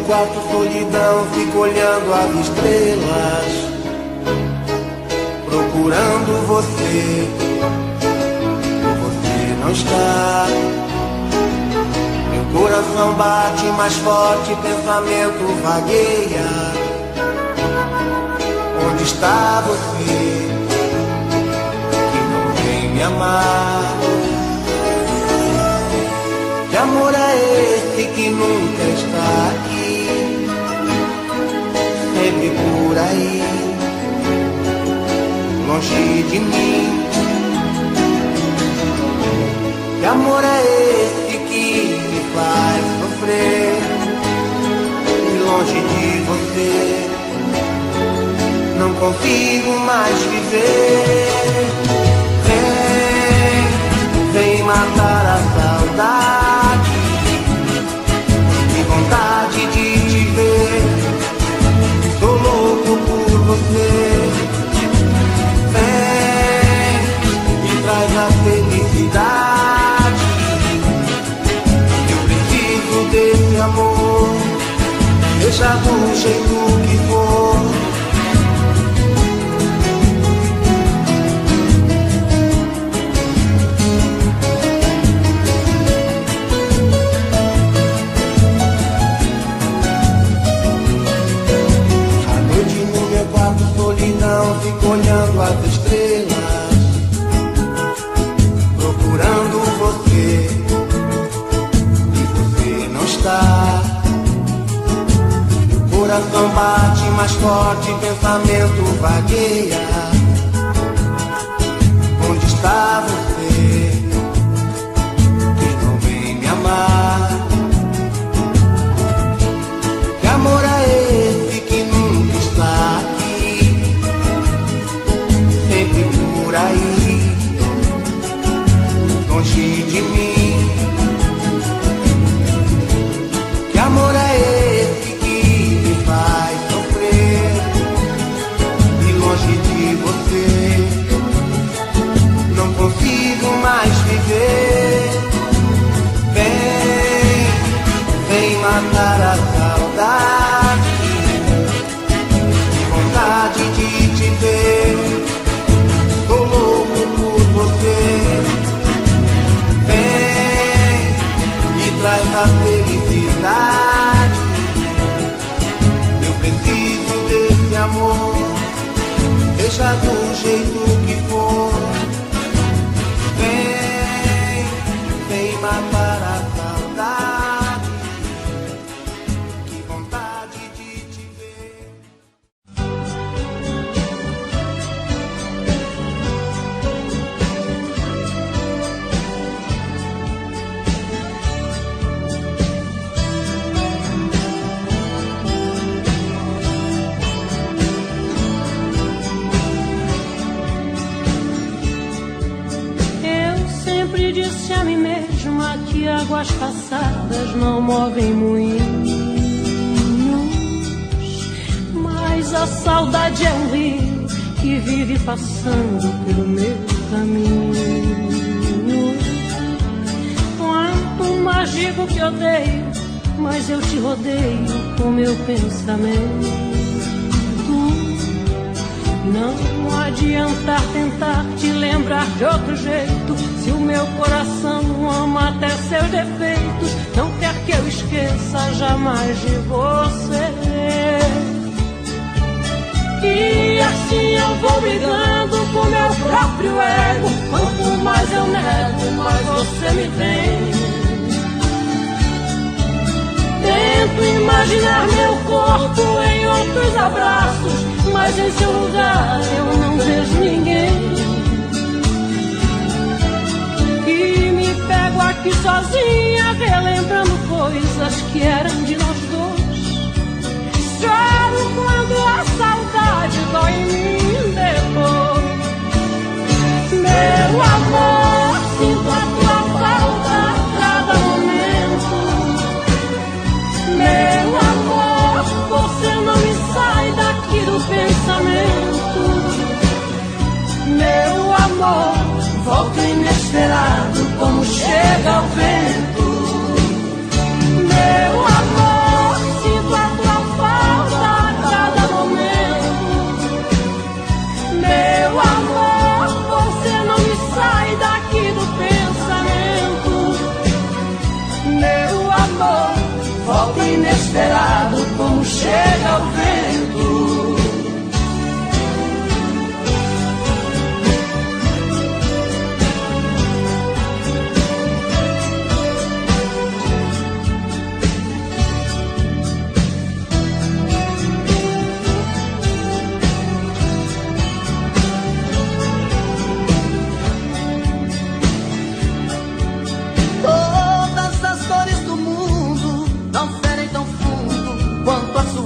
Quarto, solidão, fico olhando as estrelas, procurando você. Você não está. Meu coração bate mais forte, pensamento vagueia. Onde está você, que não vem me amar? Que amor é esse que nunca está aqui? Sempre por aí, longe de mim. Que amor é esse que me faz sofrer? E longe de você, não consigo mais viver. Vem matar a saudade, que vontade de te ver. Tô louco por você. Vem, me traz a felicidade. Eu preciso desse amor, seja do jeito que for. Solidão, fico olhando as estrelas, procurando você. E você não está. Meu coração bate mais forte, pensamento vagueia. Onde está você, que não vem me amar? Que amor é esse que nunca está aqui? Por aí, longe de mim. Que amor é esse que me faz sofrer? E longe de você, não consigo mais viver. Vem matar a saudade, que vontade de te ver. Tô louco por você. Vem e traz a felicidade. Eu preciso desse amor, seja do jeito que for. Vem matar a saudade. Que vontade de te ver. Disse a mim mesma que águas passadas não movem moinhos, mas a saudade é um rio que vive passando pelo meu caminho. Quanto mais digo que odeio, mas eu te rodeio com meu pensamento. Não adianta tentar te lembrar de outro jeito, se o meu coração ama até seus defeitos, não quer que eu esqueça jamais de você. E assim eu vou brigando com meu próprio ego, quanto mais eu nego, mais você me vem. Tento imaginar meu corpo em outros abraços, mas em seu lugar eu não vejo ninguém. E me pego aqui sozinha, relembrando coisas que eram de nós dois. Choro quando chega o vento. Meu amor, sinto a tua falta a cada momento. Meu amor, você não me sai daqui do pensamento. Meu amor, volta inesperado como chega o vento.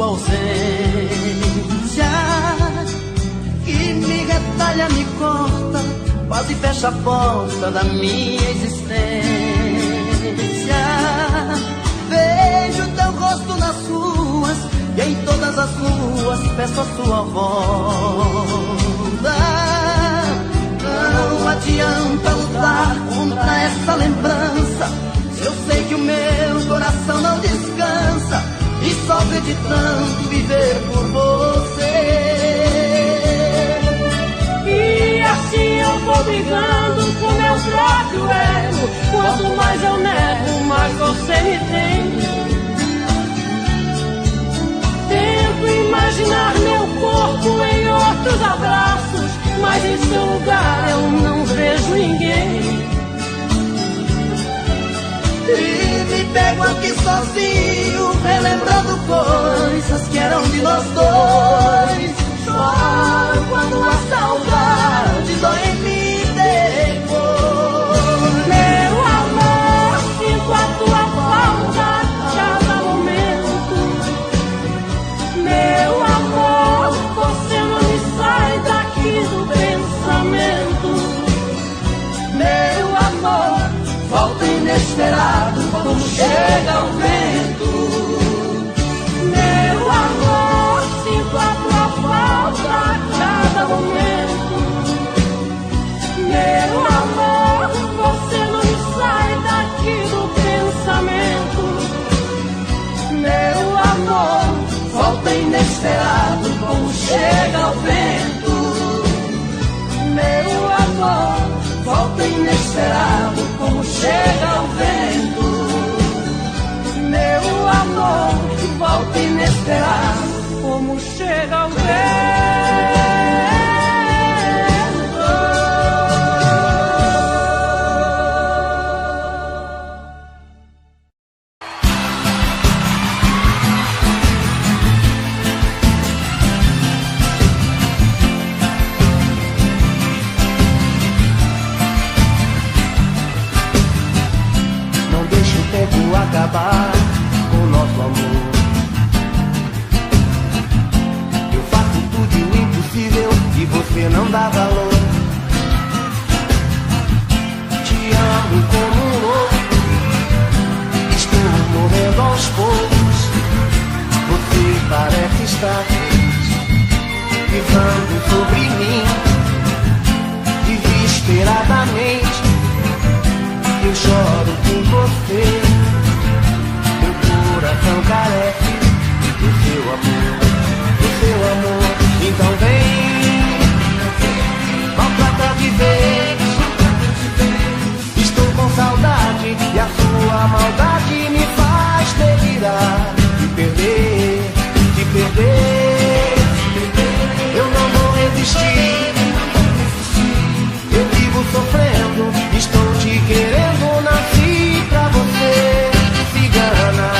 Ausência que me retalha, me corta, quase fecha a porta da minha existência. Vejo teu rosto nas ruas e em todas as ruas peço a sua volta. Não adianta lutar contra essa lembrança, eu sei que o meu coração não descansa e sofre de tanto viver por você. E assim eu vou brigando com meu próprio ego. Quanto mais eu nego, mais você me tem. Tento imaginar meu corpo em outros abraços, mas em seu lugar eu não vejo ninguém. E me pego aqui sozinho, relembrando coisas que eram de nós dois. Choro quando a saudade dói em mim depois. Meu amor, sinto a tua falta a cada momento. Meu amor, você não me sai daqui do pensamento. Meu amor, volta inesperado como chega o vento. Meu amor, sinto a tua falta a cada momento. Meu amor, você não me sai daqui do pensamento. Meu amor, volta inesperado como chega o vento. Meu amor, volta inesperado como chega o vento. Meu amor, volta inesperado Como chega o vento. Não deixe o tempo acabar com o nosso amor. Eu faço tudo o impossível e você não dá valor. Te amo como um louco, estou morrendo aos poucos. Você parece estar pisando sobre mim, desesperadamente. Eu choro por você, meu coração carece do seu amor, do seu amor. Então vem, maltrata de vez. Estou com saudade e a sua maldade me faz delirar. Te perder, te perder. Eu não vou resistir, eu vivo sofrendo. Estou te querendo, nasci pra você, cigana.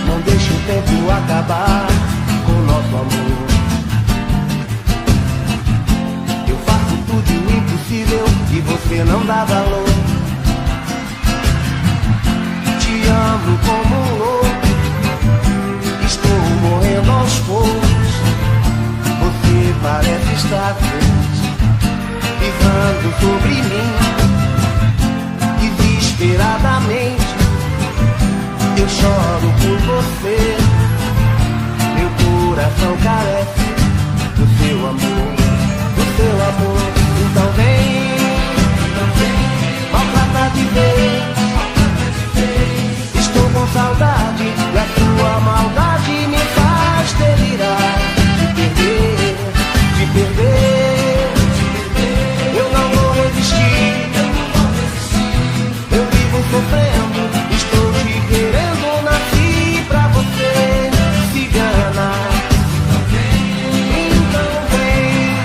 Não deixe o tempo acabar com o nosso amor. Eu faço tudo o impossível e você não dá valor. Te amo como um louco, estou morrendo aos poucos. Você parece estar pisando sobre mim, desesperadamente. eu choro por você. Meu coração carece do seu amor, do seu amor. Então vem, maltrata de ver. Estou com saudade e a tua maldade me faz delirar. De perder, eu não vou resistir. Eu vivo sofrendo, estou te querendo, nasci pra você, cigana. Então vem,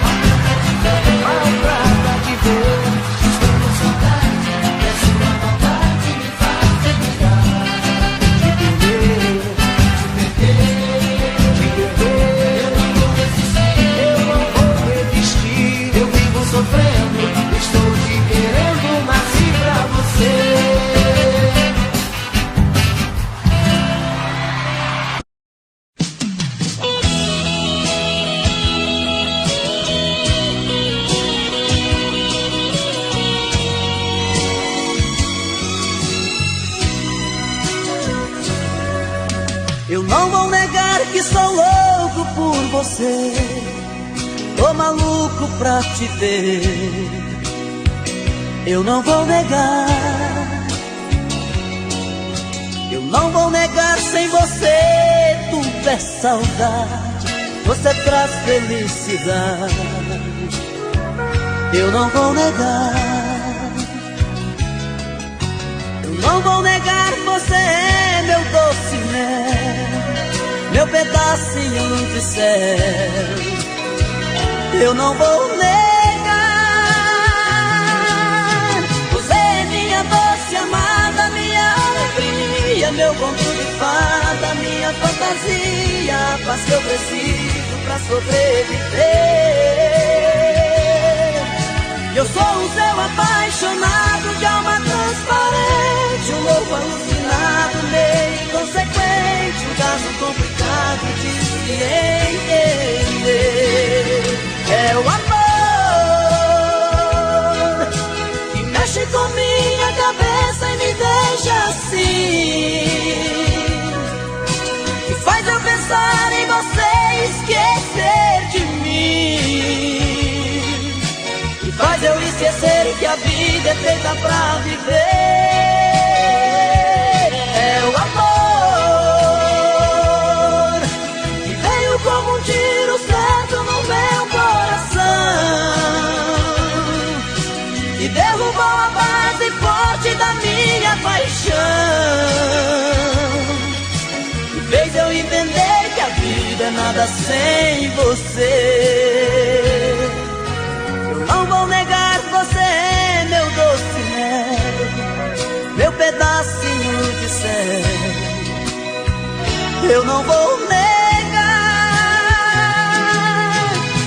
maltrata de ver. Estou com saudade, e a sua maldade me faz delirar. De perder, eu não vou resistir. Eu não vou resistir. Eu vivo sofrendo, estou te querendo, nasci pra você. Eu não vou negar que sou louco por você. Tô maluco pra te ver. Eu não vou negar. Eu não vou negar, sem você tudo é saudade. Você traz felicidade. Eu não vou negar. Eu não vou negar, você é meu doce mel, meu pedacinho de céu. Eu não vou negar. Você é minha doce amada, minha alegria, meu conto de fada, minha fantasia, a paz que eu preciso pra sobreviver. Eu sou o seu apaixonado, de alma transparente, um louco alucinado, meio inconsequente, um caso complicado de se entender. É o amor que mexe com minha cabeça e me deixa assim, que faz eu pensar em você e esquecer de mim, que faz eu esquecer que a vida é feita pra viver. É o amor que veio como um tiro certo no meu e derrubou a base forte da minha paixão, e fez eu entender que a vida é nada sem você. Eu não vou negar, você é meu doce mel, meu pedacinho de céu. Eu não vou negar,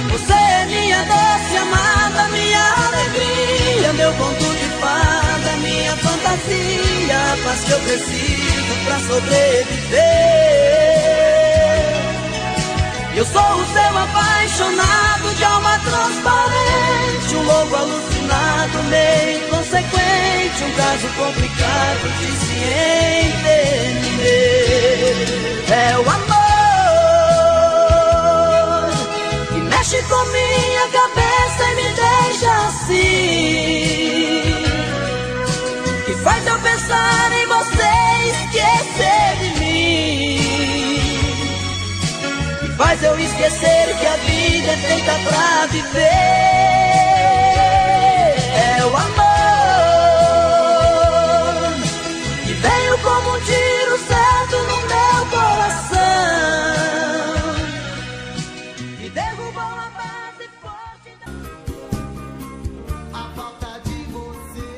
você é minha doce amada, minha alegria, meu conto de fada, minha fantasia, a paz que eu preciso pra sobreviver. Eu sou o seu apaixonado, de alma transparente, um louco alucinado, meio inconsequente, um caso complicado de se entender. É o amor que mexe com minha cabeça e me deixa assim, que faz eu pensar em você e esquecer de mim, que faz eu esquecer que a vida é feita pra viver. É o amor que veio como um tiro certo no meu coração e derrubou a base forte da... A falta de você.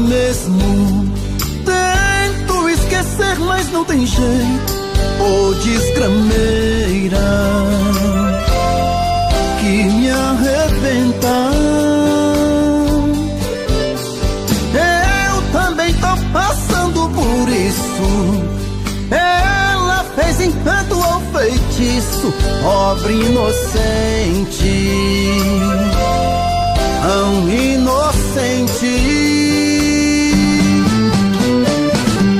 mesmo. Tento esquecer, mas não tem jeito. Ô desgrameira que me arrebenta. Eu também tô passando por isso. Ela fez encanto ou feitiço, pobre inocente, tão inocente.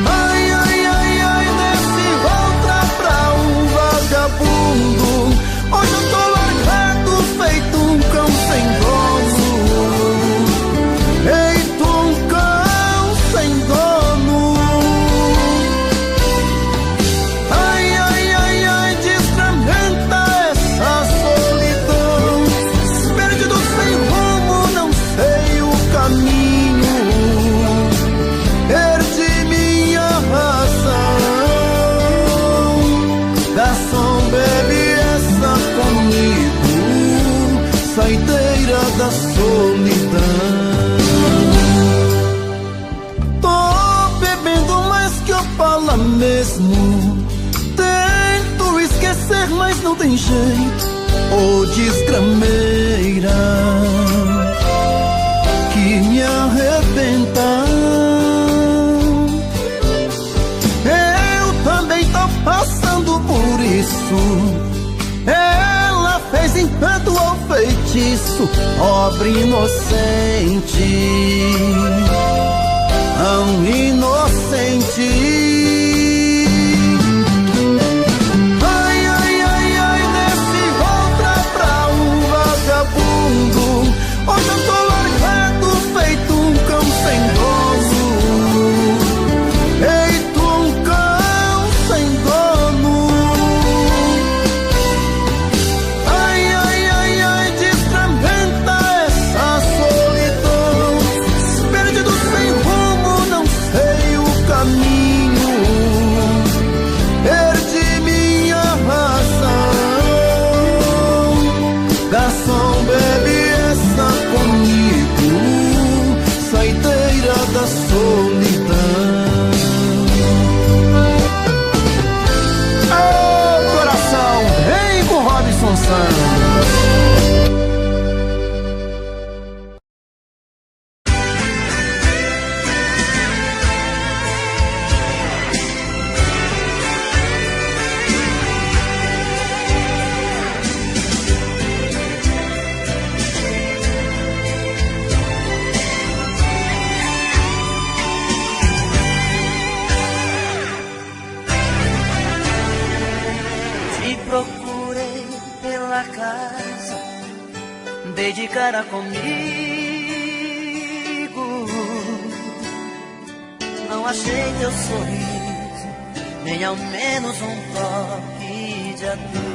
Ai, ai, ai, ai, nesse volta pra um vagabundo. Hoje eu tô largado, feito um cão sem dono. Feito um cão sem dono. Ai, ai, ai, ai, desfragmenta essa solidão. Perdido sem rumo, não sei o caminho. Perdi minha razão. Garçom, bebe essa comigo, saideira da solidão. Tô bebendo mais que Opala mesmo. Tento esquecer, mas não tem jeito. Ô desgrameira que me arrebenta. Eu também tô passando por isso. Ela fez encanto ou feitiço, pobre inocente, tão inocente. Ai, ai, ai, ai, nesse volta pra um vagabundo. Hoje eu tô largado, feito um cão sem dono. Feito um cão sem dono. Ai, ai, ai, ai, desfragmenta essa solidão. Perdido sem rumo, não sei o caminho. Perdi minha razão. Garçom, bebe essa comigo, saideira da solidão. Ô coração, vem com Robson Santos. Te procurei pela casa, dei de cara comigo. Não achei teu sorriso, nem ao menos um toque de adeus.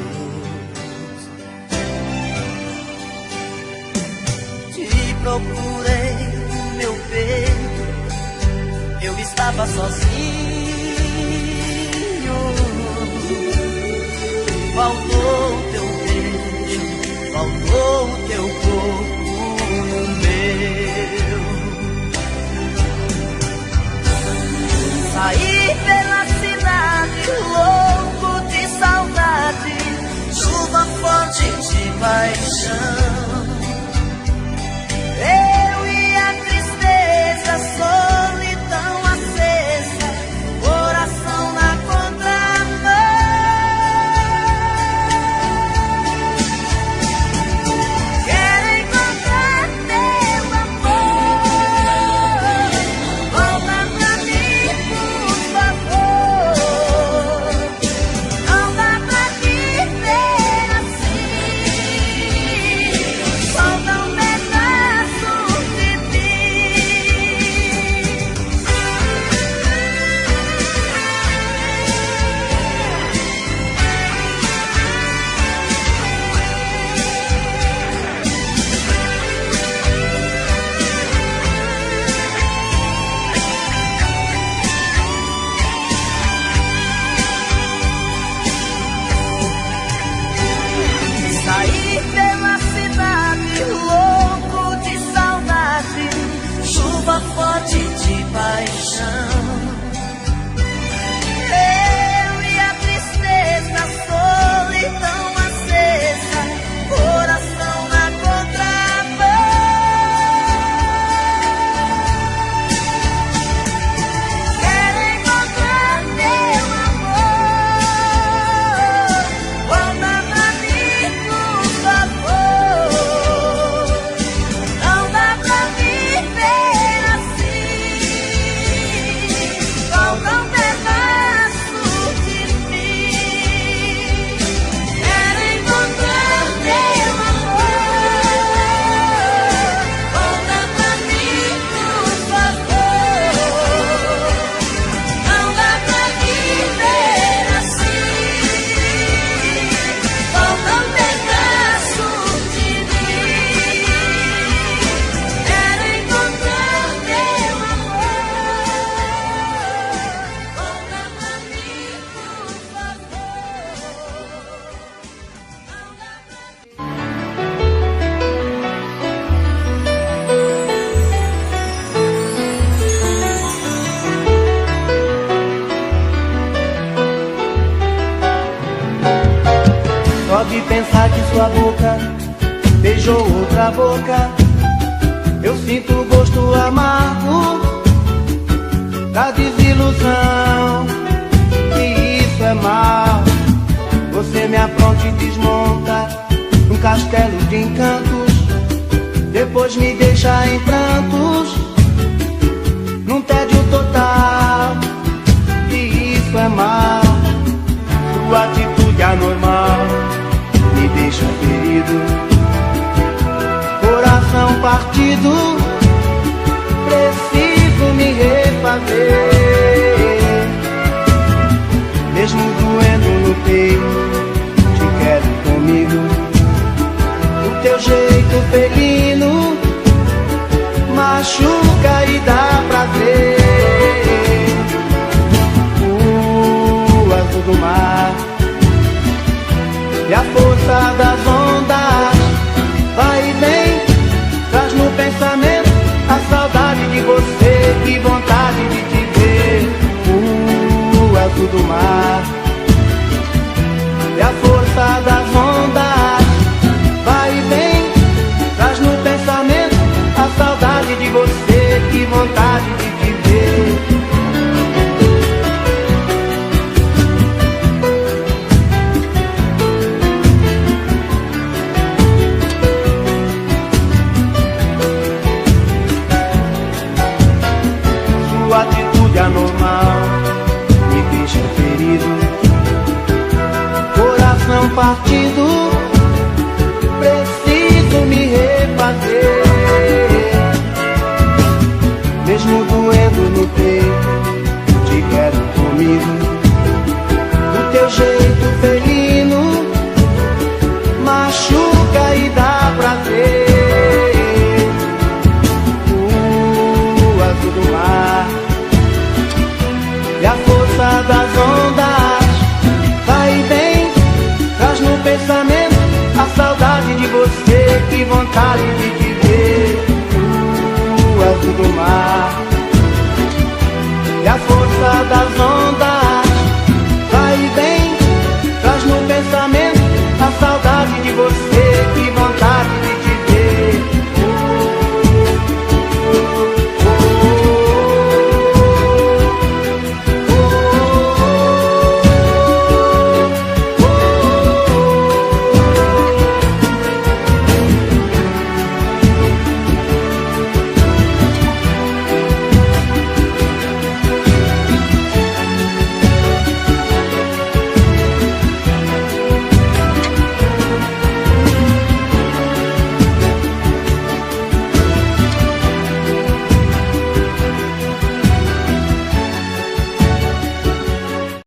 Te procurei no meu peito, eu estava sozinho. Faltou o teu beijo, faltou o teu corpo no meu. Saí pela cidade, louco de saudade, chuva forte de paixão. Eu e a tristeza, solidão acesa, coração na contramão. de pensar que sua boca beijou outra boca. Eu sinto o gosto amargo da desilusão, e isso é mal. Você me apronta e desmonta um castelo de encantos, depois me deixa em prantos, num tédio total, e isso é mal. Sua atitude anormal me deixa ferido, coração partido, preciso me refazer. Mesmo doendo no peito, te quero comigo. O teu jeito felino machuca e dá prazer. O azul do mar e a força das ondas vai e vem, traz no pensamento a saudade de você, que vontade de te ver. O azul do mar e a força das ondas vai e vem, traz no pensamento a saudade de você, que vontade de te ver. Sua atitude anormal me deixa ferido, coração partido, preciso me refazer. Mesmo doendo no peito, te quero comigo. O teu jeito felino machuca e dá prazer. O azul do mar e a força das ondas vai e vem, traz no pensamento a saudade de você, que vontade